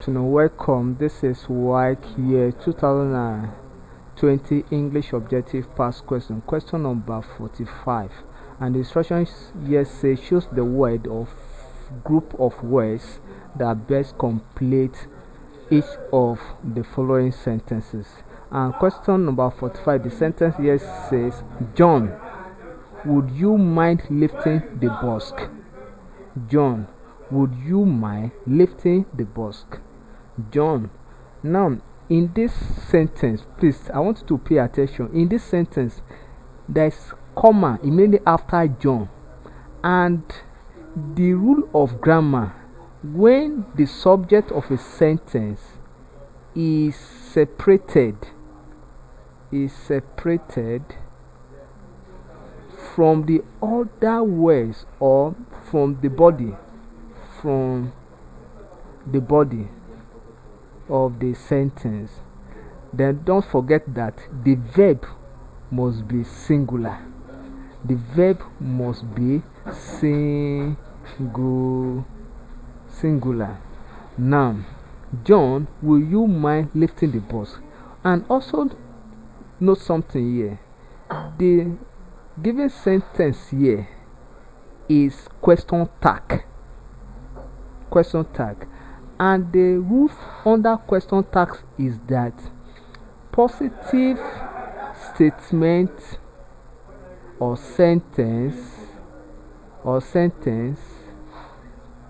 afternoon, welcome. This is Waec year 2020 English Objective Past Question, question number 45. And the instructions here say choose the word of group of words that best complete each of the following sentences. And question number 45, the sentence here says, John, would you mind lifting the busk? John, would you mind lifting the busk? John. Now, in this sentence, please, I want you to pay attention. In this sentence, there's comma immediately after John. And the rule of grammar, when the subject of a sentence is separated from the other words or from the body of the sentence, then don't forget that the verb must be singular. The verb must be singular. Now, John, will you mind lifting the busk? And also note something here. The given sentence here is question tag, and the rule under question tag is that positive statement or sentence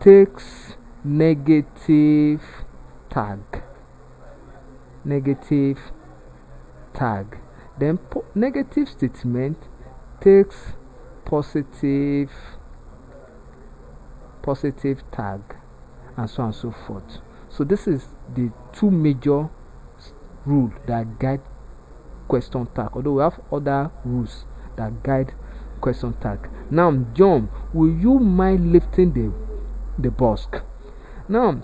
takes negative tag. Then negative statement takes positive tag, and so on and so forth. So this is the two major rules that guide question tag, although we have other rules that guide question tag. Now, John, will you mind lifting the busk? Now,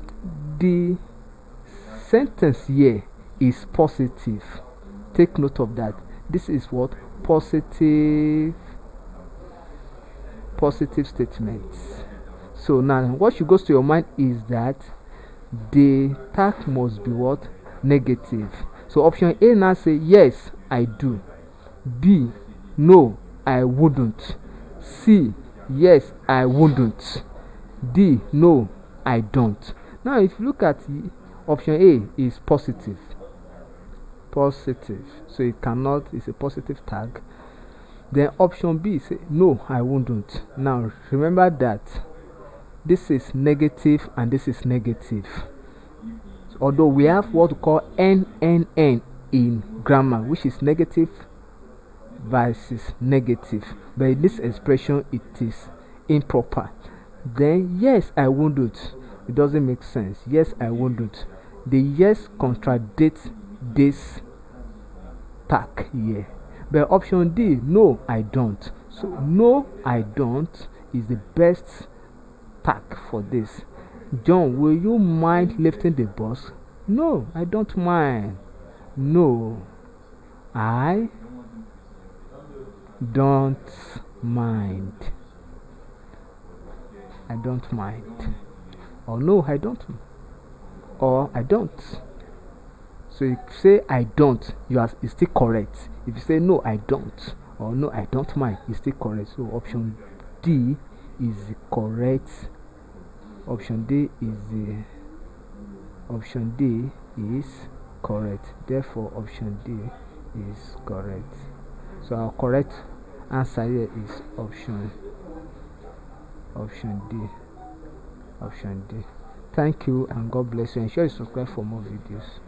the sentence here is positive. Take note of that. This is what? Positive statements. So now what should goes to your mind is that the tag must be what? Negative. So option A now say yes I do, B no I wouldn't, C yes I wouldn't, D no I don't. Now if you look at option A is positive, so it cannot, it's a positive tag. Then option B say no I wouldn't. Now remember that this is negative and this is negative, although we have what we call NNN in grammar, which is negative versus negative, but in this expression it is improper. Then yes I wouldn't, it doesn't make sense. Yes I wouldn't, the yes contradicts this tag here. But option D, no I don't, so no I don't is the best tag for this. John, will you mind lifting the busk? No I don't mind. No I don't mind. I don't mind. Or no I don't, or I don't. So if you say I don't, it's still correct. If you say no I don't, or no I don't mind, it's still correct. So option D is the correct. Option D is correct. Therefore option D is correct. So our correct answer here is option D. Thank you and God bless you. Ensure you subscribe for more videos.